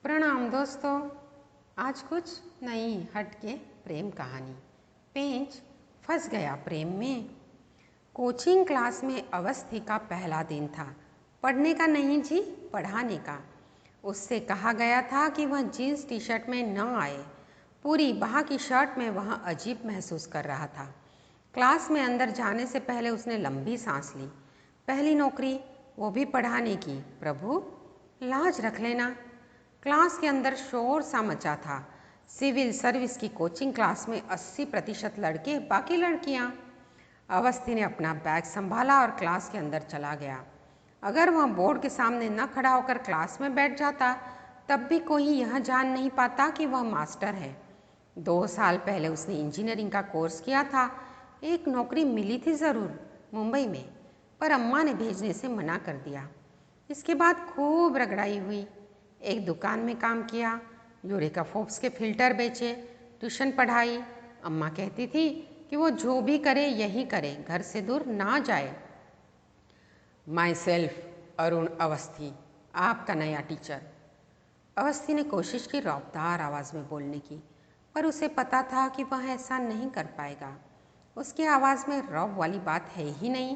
प्रणाम दोस्तों। आज कुछ नई हटके प्रेम कहानी। पेंच फंस गया प्रेम में। कोचिंग क्लास में अवस्थी का पहला दिन था। पढ़ने का नहीं जी, पढ़ाने का। उससे कहा गया था कि वह जीन्स टी शर्ट में न आए। पूरी बाह की शर्ट में वह अजीब महसूस कर रहा था। क्लास में अंदर जाने से पहले उसने लंबी सांस ली। पहली नौकरी, वो भी पढ़ाने की। प्रभु, लाज रख लेना। क्लास के अंदर शोर सा मचा था। सिविल सर्विस की कोचिंग क्लास में 80% लड़के, बाकी लड़कियां। अवस्थी ने अपना बैग संभाला और क्लास के अंदर चला गया। अगर वह बोर्ड के सामने न खड़ा होकर क्लास में बैठ जाता तब भी कोई यह जान नहीं पाता कि वह मास्टर है। 2 साल पहले उसने इंजीनियरिंग का कोर्स किया था। एक नौकरी मिली थी ज़रूर मुंबई में, पर अम्मा ने भेजने से मना कर दिया। इसके बाद खूब रगड़ाई हुई। एक दुकान में काम किया, यूरेका फोब्स के फिल्टर बेचे, ट्यूशन पढ़ाई। अम्मा कहती थी कि वो जो भी करे यही करे, घर से दूर ना जाए। माई सेल्फ अरुण अवस्थी, आपका नया टीचर। अवस्थी ने कोशिश की रौबदार आवाज़ में बोलने की, पर उसे पता था कि वह ऐसा नहीं कर पाएगा। उसकी आवाज़ में रौब वाली बात है ही नहीं।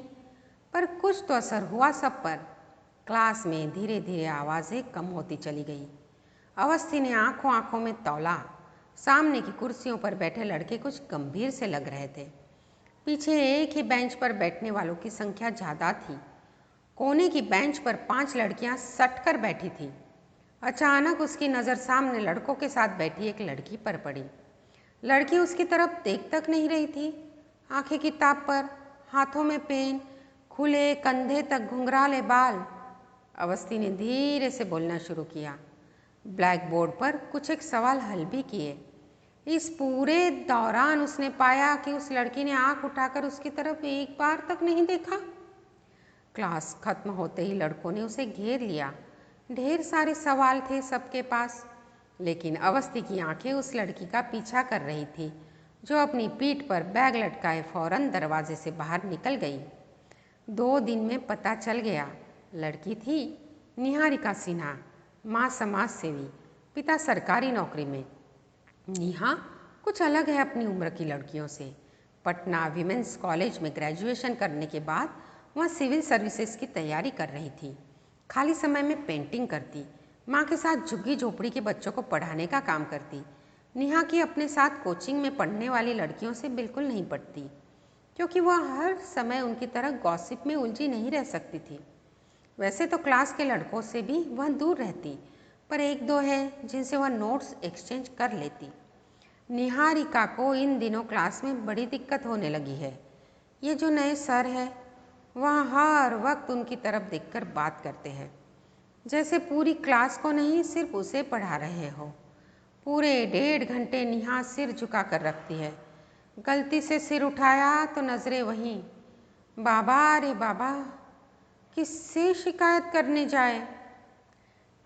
पर कुछ तो असर हुआ सब पर। क्लास में धीरे धीरे आवाज़ें कम होती चली गई। अवस्थी ने आंखों आंखों में तौला। सामने की कुर्सियों पर बैठे लड़के कुछ गंभीर से लग रहे थे। पीछे एक ही बेंच पर बैठने वालों की संख्या ज़्यादा थी। कोने की बेंच पर 5 लड़कियां सट कर बैठी थी। अचानक उसकी नज़र सामने लड़कों के साथ बैठी एक लड़की पर पड़ी। लड़की उसकी तरफ देख तक नहीं रही थी। आंखें किताब पर, हाथों में पेन, खुले कंधे तक घुंघराले बाल। अवस्थी ने धीरे से बोलना शुरू किया। ब्लैक बोर्ड पर कुछ एक सवाल हल भी किए। इस पूरे दौरान उसने पाया कि उस लड़की ने आंख उठाकर उसकी तरफ एक बार तक नहीं देखा। क्लास खत्म होते ही लड़कों ने उसे घेर लिया। ढेर सारे सवाल थे सबके पास, लेकिन अवस्थी की आंखें उस लड़की का पीछा कर रही थी, जो अपनी पीठ पर बैग लटकाए फौरन दरवाजे से बाहर निकल गई। 2 दिन में पता चल गया। लड़की थी निहारिका सिन्हा, माँ समाज सेवी, पिता सरकारी नौकरी में। नेहा कुछ अलग है अपनी उम्र की लड़कियों से। पटना विमेंस कॉलेज में ग्रेजुएशन करने के बाद वह सिविल सर्विसेज की तैयारी कर रही थी। खाली समय में पेंटिंग करती, माँ के साथ झुग्गी झोपड़ी के बच्चों को पढ़ाने का काम करती। नेहा की अपने साथ कोचिंग में पढ़ने वाली लड़कियों से बिल्कुल नहीं पटती, क्योंकि वह हर समय उनकी तरह गॉसिप में उलझी नहीं रह सकती थी। वैसे तो क्लास के लड़कों से भी वह दूर रहती, पर 1-2 है जिनसे वह नोट्स एक्सचेंज कर लेती। निहारिका को इन दिनों क्लास में बड़ी दिक्कत होने लगी है। ये जो नए सर है, वह हर वक्त उनकी तरफ देखकर बात करते हैं, जैसे पूरी क्लास को नहीं सिर्फ उसे पढ़ा रहे हो। पूरे 1.5 घंटे नेहा सिर झुका कर रखती है। गलती से सिर उठाया तो नजरें वहीं। बाबा रे बाबा, किससे शिकायत करने जाए।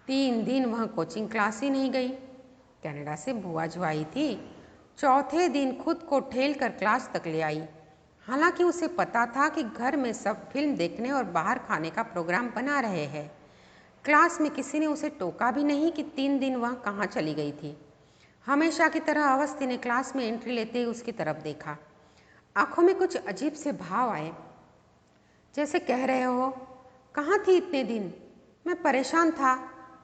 3 दिन वह कोचिंग क्लास ही नहीं गई। कनाडा से बुआ जो आई थी, चौथे दिन खुद को ठेल कर क्लास तक ले आई। हालांकि उसे पता था कि घर में सब फिल्म देखने और बाहर खाने का प्रोग्राम बना रहे हैं। क्लास में किसी ने उसे टोका भी नहीं कि 3 दिन वह कहाँ चली गई थी। हमेशा की तरह अवस्थी ने क्लास में एंट्री लेते ही उसकी तरफ देखा। आंखों में कुछ अजीब से भाव आए, जैसे कह रहे हो, कहाँ थी इतने दिन? मैं परेशान था,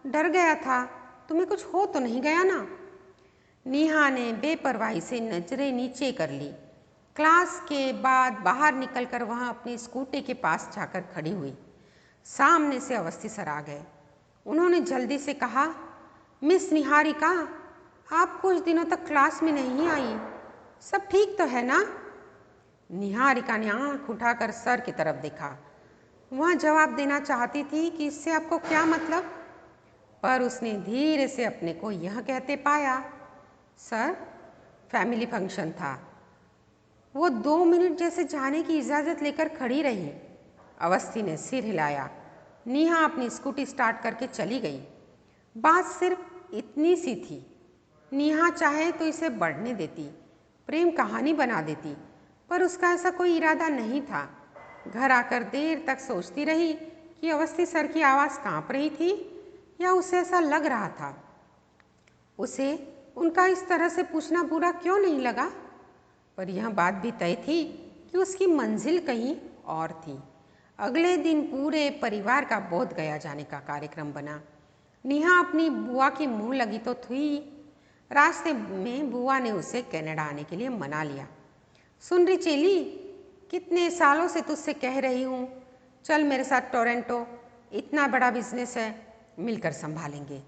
डर गया था, तुम्हें कुछ हो तो नहीं गया ना? नेहा ने बेपरवाही से नजरें नीचे कर ली। क्लास के बाद बाहर निकलकर वह अपनी स्कूटी के पास जाकर खड़ी हुई। सामने से अवस्थी सर आ गए। उन्होंने जल्दी से कहा, मिस निहारिका, आप कुछ दिनों तक क्लास में नहीं आई, सब ठीक तो है ना? निहारिका ने आंख उठाकर सर की तरफ देखा। वह जवाब देना चाहती थी कि इससे आपको क्या मतलब, पर उसने धीरे से अपने को यह कहते पाया, सर, फैमिली फंक्शन था। वो 2 मिनट जैसे जाने की इजाज़त लेकर खड़ी रही। अवस्थी ने सिर हिलाया। नेहा अपनी स्कूटी स्टार्ट करके चली गई। बात सिर्फ इतनी सी थी। नेहा चाहे तो इसे बढ़ने देती, प्रेम कहानी बना देती, पर उसका ऐसा कोई इरादा नहीं था। घर आकर देर तक सोचती रही कि अवस्थी सर की आवाज़ कांप रही थी या उसे ऐसा लग रहा था। उसे उनका इस तरह से पूछना बुरा क्यों नहीं लगा, पर यह बात भी तय थी कि उसकी मंजिल कहीं और थी। अगले दिन पूरे परिवार का बोध गया जाने का कार्यक्रम बना। नेहा अपनी बुआ की मुंह लगी तो थी। रास्ते में बुआ ने उसे कनाडा आने के लिए मना लिया। सुन रही चेली, कितने सालों से तुझसे कह रही हूँ, चल मेरे साथ टोरंटो, इतना बड़ा बिजनेस है, मिलकर संभालेंगे।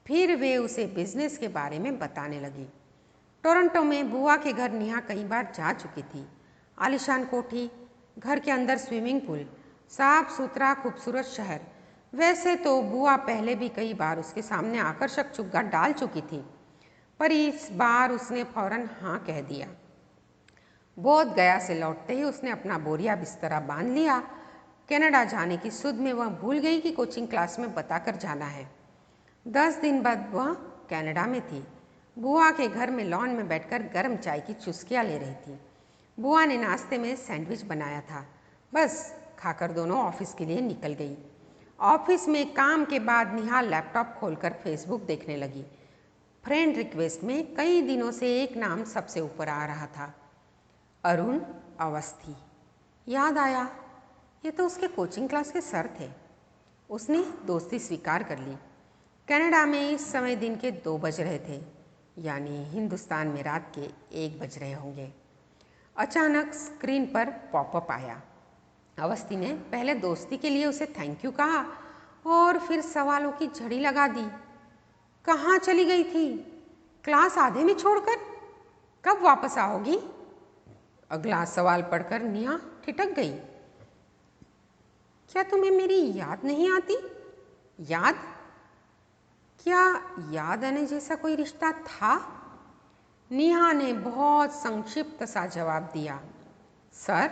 फिर वे उसे बिजनेस के बारे में बताने लगी। टोरंटो में बुआ के घर नेहा कई बार जा चुकी थी। आलीशान कोठी, घर के अंदर स्विमिंग पूल, साफ सुथरा खूबसूरत शहर। वैसे तो बुआ पहले भी कई बार उसके सामने आकर्षक चुग्गा डाल चुकी थी, पर इस बार उसने फौरन हाँ कह दिया। बोध गया से लौटते ही उसने अपना बोरिया बिस्तरा बांध लिया। कनाडा जाने की सुध में वह भूल गई कि कोचिंग क्लास में बताकर जाना है। 10 दिन बाद वह कनाडा में थी। बुआ के घर में लॉन में बैठकर गर्म चाय की चुस्कियाँ ले रही थी। बुआ ने नाश्ते में सैंडविच बनाया था, बस खाकर दोनों ऑफिस के लिए निकल गई। ऑफिस में काम के बाद नेहा लैपटॉप खोलकर फेसबुक देखने लगी। फ्रेंड रिक्वेस्ट में कई दिनों से एक नाम सबसे ऊपर आ रहा था, अरुण अवस्थी। याद आया, ये तो उसके कोचिंग क्लास के सर थे। उसने दोस्ती स्वीकार कर ली। कनाडा में इस समय दिन के 2 बज रहे थे, यानी हिंदुस्तान में रात के 1 बज रहे होंगे। अचानक स्क्रीन पर पॉपअप आया। अवस्थी ने पहले दोस्ती के लिए उसे थैंक यू कहा और फिर सवालों की झड़ी लगा दी। कहाँ चली गई थी? क्लास आधे में छोड़कर? कब वापस आओगी? अगला सवाल पढ़कर नेहा ठिठक गई। क्या तुम्हें मेरी याद नहीं आती? याद? क्या याद आने जैसा कोई रिश्ता था? नेहा ने बहुत संक्षिप्त सा जवाब दिया, सर,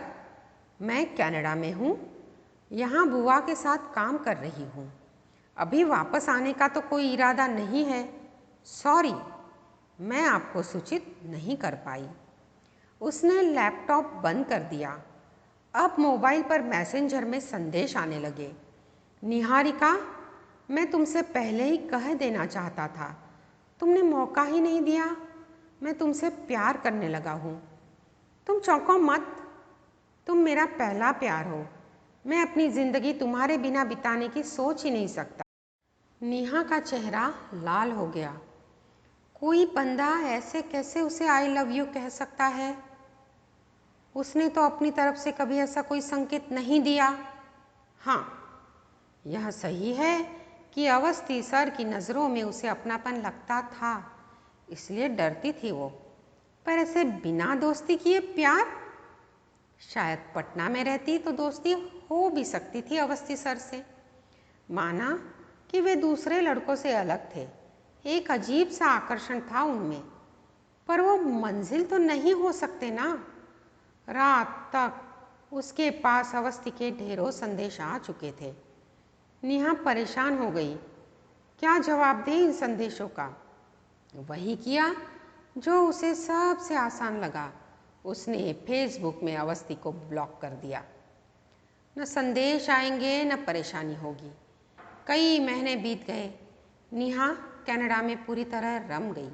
मैं कनाडा में हूँ, यहाँ बुआ के साथ काम कर रही हूँ। अभी वापस आने का तो कोई इरादा नहीं है। सॉरी, मैं आपको सूचित नहीं कर पाई। उसने लैपटॉप बंद कर दिया। अब मोबाइल पर मैसेंजर में संदेश आने लगे। निहारिका, मैं तुमसे पहले ही कह देना चाहता था, तुमने मौका ही नहीं दिया। मैं तुमसे प्यार करने लगा हूँ। तुम चौंको मत, तुम मेरा पहला प्यार हो। मैं अपनी जिंदगी तुम्हारे बिना बिताने की सोच ही नहीं सकता। नेहा का चेहरा लाल हो गया। कोई बंदा ऐसे कैसे उसे आई लव यू कह सकता है? उसने तो अपनी तरफ से कभी ऐसा कोई संकेत नहीं दिया। हाँ, यह सही है कि अवस्थी सर की नज़रों में उसे अपनापन लगता था, इसलिए डरती थी वो। पर ऐसे बिना दोस्ती किए प्यार? शायद पटना में रहती तो दोस्ती हो भी सकती थी अवस्थी सर से। माना कि वे दूसरे लड़कों से अलग थे, एक अजीब सा आकर्षण था उनमें, पर वो मंजिल तो नहीं हो सकते ना। रात तक उसके पास अवस्थी के ढेरों संदेश आ चुके थे। नेहा परेशान हो गई। क्या जवाब दे इन संदेशों का? वही किया जो उसे सबसे आसान लगा। उसने फेसबुक में अवस्थी को ब्लॉक कर दिया। न संदेश आएंगे न परेशानी होगी। कई महीने बीत गए। नेहा कनाडा में पूरी तरह रम गई।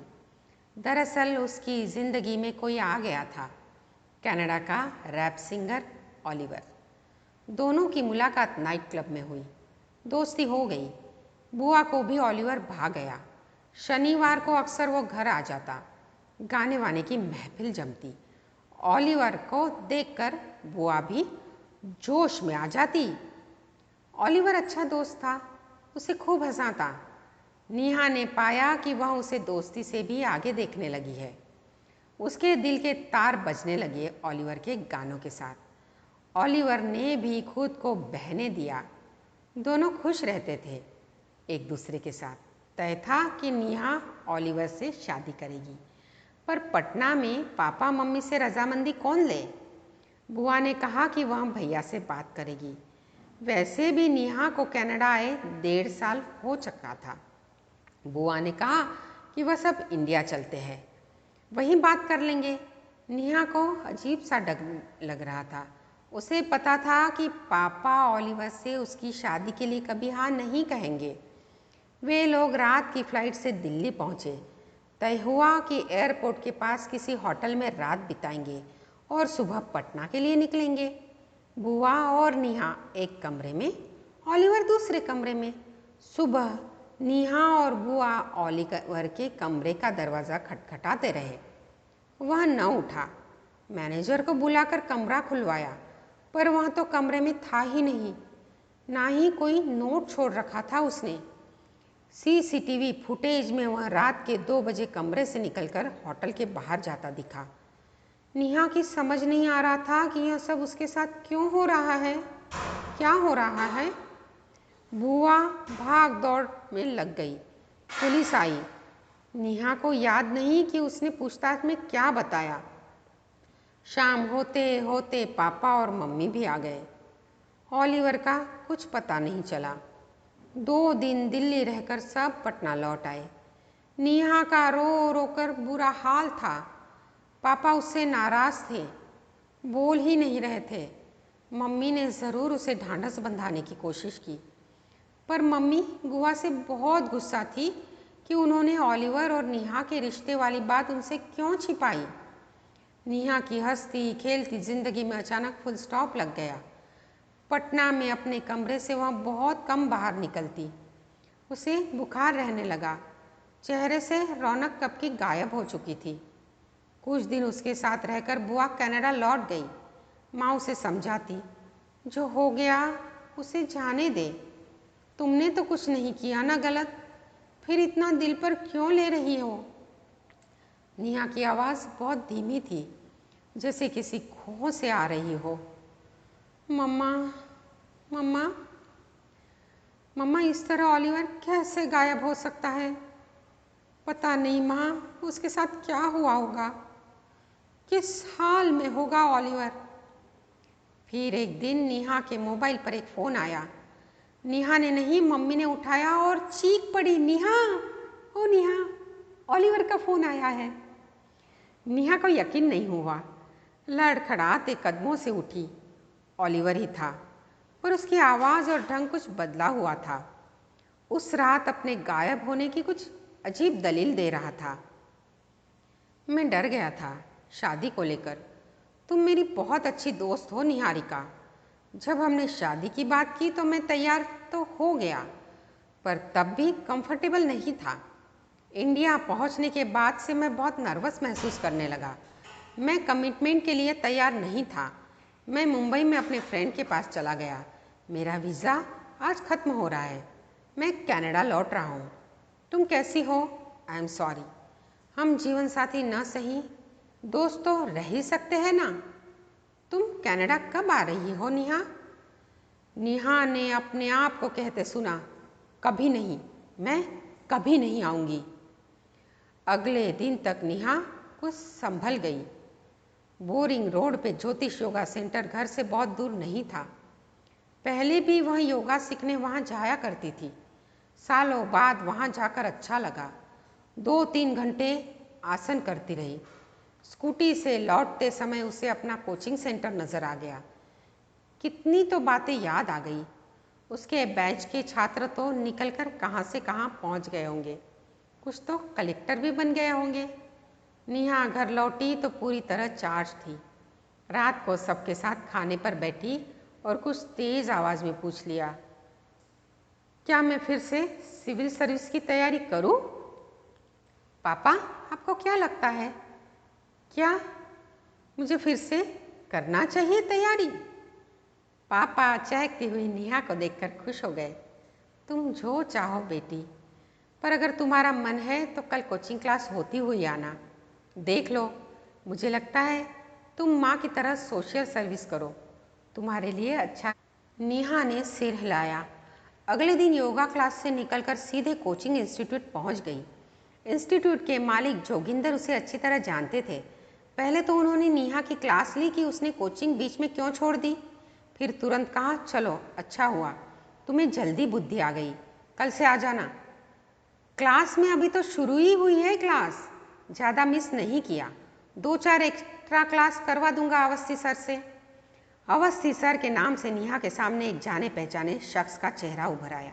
दरअसल उसकी जिंदगी में कोई आ गया था, कनाडा का रैप सिंगर ओलिवर। दोनों की मुलाकात नाइट क्लब में हुई। दोस्ती हो गई। बुआ को भी ओलिवर भा गया। शनिवार को अक्सर वो घर आ जाता। गाने वाने की महफिल जमती। ओलिवर को देखकर बुआ भी जोश में आ जाती। ओलिवर अच्छा दोस्त था, उसे खूब हंसाता। नेहा ने पाया कि वह उसे दोस्ती से भी आगे देखने लगी है। उसके दिल के तार बजने लगे ओलिवर के गानों के साथ। ओलिवर ने भी खुद को बहने दिया। दोनों खुश रहते थे एक दूसरे के साथ। तय था कि नेहा ओलिवर से शादी करेगी, पर पटना में पापा मम्मी से रजामंदी कौन ले? बुआ ने कहा कि वह भैया से बात करेगी। वैसे भी नेहा को कनाडा आए 1.5 साल हो चुका था। बुआ ने कहा कि वह सब इंडिया चलते हैं, वहीं बात कर लेंगे। नेहा को अजीब सा डर लग रहा था। उसे पता था कि पापा ओलिवर से उसकी शादी के लिए कभी हाँ नहीं कहेंगे। वे लोग रात की फ्लाइट से दिल्ली पहुँचे। तय हुआ कि एयरपोर्ट के पास किसी होटल में रात बिताएंगे और सुबह पटना के लिए निकलेंगे। बुआ और नेहा एक कमरे में, ऑलिवर दूसरे कमरे में। सुबह नेहा और बुआ ऑलिवर के कमरे का दरवाज़ा खटखटाते रहे। वह न उठा। मैनेजर को बुलाकर कमरा खुलवाया, पर वह तो कमरे में था ही नहीं, ना ही कोई नोट छोड़ रखा था उसने। सीसीटीवी फुटेज में वह रात के 2 बजे कमरे से निकलकर होटल के बाहर जाता दिखा। नेहा की समझ नहीं आ रहा था कि यह सब उसके साथ क्यों हो रहा है, क्या हो रहा है। बुआ भाग दौड़ में लग गई। पुलिस आई। नेहा को याद नहीं कि उसने पूछताछ में क्या बताया। शाम होते होते पापा और मम्मी भी आ गए। ऑलिवर का कुछ पता नहीं चला। 2 दिन दिल्ली रहकर सब पटना लौट आए। नेहा का रो रो कर बुरा हाल था। पापा उससे नाराज थे, बोल ही नहीं रहे थे। मम्मी ने ज़रूर उसे ढांढस बंधाने की कोशिश की, पर मम्मी बुआ से बहुत गुस्सा थी कि उन्होंने ऑलिवर और नेहा के रिश्ते वाली बात उनसे क्यों छिपाई। नेहा की हंसती खेलती जिंदगी में अचानक फुल स्टॉप लग गया। पटना में अपने कमरे से वह बहुत कम बाहर निकलती। उसे बुखार रहने लगा। चेहरे से रौनक कब की गायब हो चुकी थी। कुछ दिन उसके साथ रहकर बुआ कनाडा लौट गई। माँ उसे समझाती, जो हो गया उसे जाने दे, तुमने तो कुछ नहीं किया ना गलत, फिर इतना दिल पर क्यों ले रही हो। नेहा की आवाज़ बहुत धीमी थी, जैसे किसी खोह से आ रही हो। मम्मा मम्मा मम्मा, इस तरह ऑलिवर कैसे गायब हो सकता है। पता नहीं माँ, उसके साथ क्या हुआ होगा, किस हाल में होगा ऑलिवर। फिर एक दिन नेहा के मोबाइल पर एक फ़ोन आया। नेहा ने नहीं, मम्मी ने उठाया और चीख पड़ी, नेहा, ओ नेहा, ऑलिवर का फ़ोन आया है। नेहा को यकीन नहीं हुआ। लड़खड़ाते कदमों से उठी। ऑलिवर ही था, पर उसकी आवाज़ और ढंग कुछ बदला हुआ था। उस रात अपने गायब होने की कुछ अजीब दलील दे रहा था। मैं डर गया था शादी को लेकर। तुम मेरी बहुत अच्छी दोस्त हो निहारिका। जब हमने शादी की बात की तो मैं तैयार तो हो गया, पर तब भी कंफर्टेबल नहीं था। इंडिया पहुंचने के बाद से मैं बहुत नर्वस महसूस करने लगा। मैं कमिटमेंट के लिए तैयार नहीं था। मैं मुंबई में अपने फ्रेंड के पास चला गया। मेरा वीज़ा आज ख़त्म हो रहा है। मैं कनाडा लौट रहा हूँ। तुम कैसी हो? I am sorry. हम जीवन साथी न सही, दोस्त तो रह ही सकते हैं ना। तुम कनाडा कब आ रही हो नेहा? नेहा ने अपने आप को कहते सुना, कभी नहीं, मैं कभी नहीं आऊँगी। अगले दिन तक नेहा कुछ संभल गई। बोरिंग रोड पे ज्योतिष योगा सेंटर घर से बहुत दूर नहीं था। पहले भी वह योगा सीखने वहाँ जाया करती थी। सालों बाद वहाँ जाकर अच्छा लगा। 2-3 घंटे आसन करती रही। स्कूटी से लौटते समय उसे अपना कोचिंग सेंटर नज़र आ गया। कितनी तो बातें याद आ गई। उसके बैच के छात्र तो निकलकर कहाँ से कहाँ पहुँच गए होंगे, कुछ तो कलेक्टर भी बन गए होंगे। नेहा घर लौटी तो पूरी तरह चार्ज थी। रात को सबके साथ खाने पर बैठी और कुछ तेज आवाज़ में पूछ लिया, क्या मैं फिर से सिविल सर्विस की तैयारी करूं? पापा, आपको क्या लगता है, क्या मुझे फिर से करना चाहिए तैयारी? पापा चहकती हुई नेहा को देखकर खुश हो गए। तुम जो चाहो बेटी, पर अगर तुम्हारा मन है तो कल कोचिंग क्लास होती हुई आना। देख लो, मुझे लगता है तुम माँ की तरह सोशल सर्विस करो, तुम्हारे लिए अच्छा। नेहा ने सिर हिलाया। अगले दिन योगा क्लास से निकलकर सीधे कोचिंग इंस्टीट्यूट पहुंच गई। इंस्टीट्यूट के मालिक जोगिंदर उसे अच्छी तरह जानते थे। पहले तो उन्होंने नेहा की क्लास ली कि उसने कोचिंग बीच में क्यों छोड़ दी। फिर तुरंत कहा, चलो अच्छा हुआ, तुम्हें जल्दी बुद्धि आ गई, कल से आ जाना। क्लास में अभी तो शुरू ही हुई है क्लास, ज़्यादा मिस नहीं किया। 2-4 एक्स्ट्रा क्लास करवा दूंगा अवस्थी सर से। अवस्थी सर के नाम से नेहा के सामने एक जाने पहचाने शख्स का चेहरा उभर आया।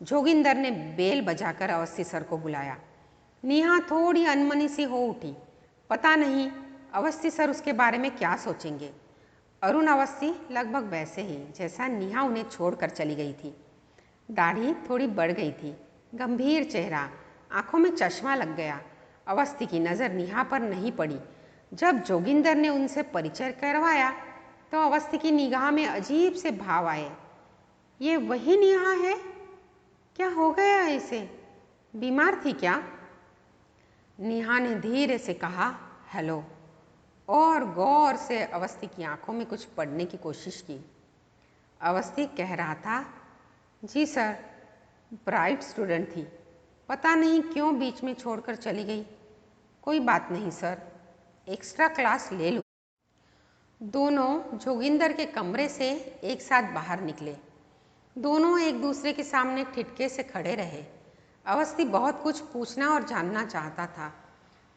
जोगिंदर ने बेल बजाकर अवस्थी सर को बुलाया। नेहा थोड़ी अनमनी सी हो उठी। पता नहीं अवस्थी सर उसके बारे में क्या सोचेंगे। अरुण अवस्थी लगभग वैसे ही जैसा नेहा उन्हें छोड़कर चली गई थी। दाढ़ी थोड़ी बढ़ गई थी, गंभीर चेहरा, आंखों में चश्मा लग गया। अवस्थी की नज़र नेहा पर नहीं पड़ी। जब जोगिंदर ने उनसे परिचय करवाया तो अवस्थी की निगाह में अजीब से भाव आए। ये वही नेहा है? क्या हो गया है इसे? बीमार थी क्या? नेहा ने धीरे से कहा, हेलो, और गौर से अवस्थी की आंखों में कुछ पढ़ने की कोशिश की। अवस्थी कह रहा था, जी सर, ब्राइट स्टूडेंट थी, पता नहीं क्यों बीच में छोड़कर चली गई। कोई बात नहीं सर, एक्स्ट्रा क्लास ले लूँ। दोनों जोगिंदर के कमरे से एक साथ बाहर निकले। दोनों एक दूसरे के सामने ठिठके से खड़े रहे। अवस्थी बहुत कुछ पूछना और जानना चाहता था,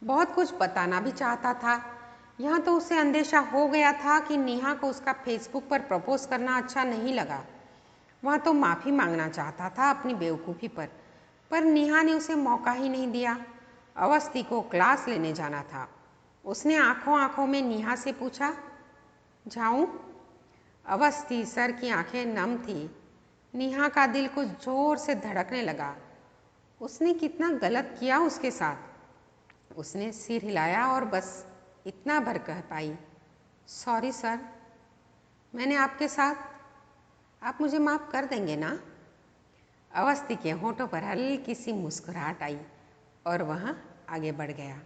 बहुत कुछ बताना भी चाहता था। यहाँ तो उसे अंदेशा हो गया था कि नेहा को उसका फेसबुक पर प्रपोज करना अच्छा नहीं लगा। वह तो माफ़ी मांगना चाहता था अपनी बेवकूफ़ी पर नेहा ने उसे मौका ही नहीं दिया। अवस्थी को क्लास लेने जाना था। उसने आंखों आंखों में नेहा से पूछा, जाऊं? अवस्थी सर की आंखें नम थी। नेहा का दिल कुछ जोर से धड़कने लगा। उसने कितना गलत किया उसके साथ। उसने सिर हिलाया और बस इतना भर कह पाई, सॉरी सर, मैंने आपके साथ, आप मुझे माफ़ कर देंगे ना? अवस्थी के होठों पर हल्की सी मुस्कुराहट आई और वह आगे बढ़ गया।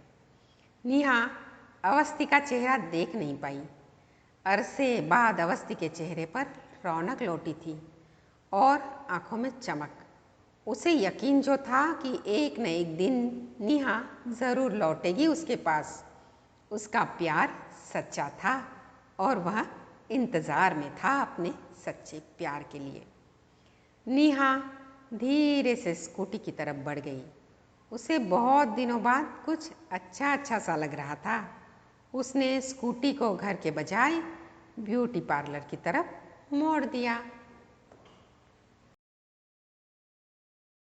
नेहा अवस्थी का चेहरा देख नहीं पाई। अरसे बाद अवस्थी के चेहरे पर रौनक लौटी थी और आंखों में चमक। उसे यकीन जो था कि एक न एक दिन नेहा ज़रूर लौटेगी उसके पास। उसका प्यार सच्चा था और वह इंतज़ार में था अपने सच्चे प्यार के लिए। नेहा धीरे से स्कूटी की तरफ बढ़ गई। उसे बहुत दिनों बाद कुछ अच्छा सा लग रहा था। उसने स्कूटी को घर के बजाय ब्यूटी पार्लर की तरफ मोड़ दिया।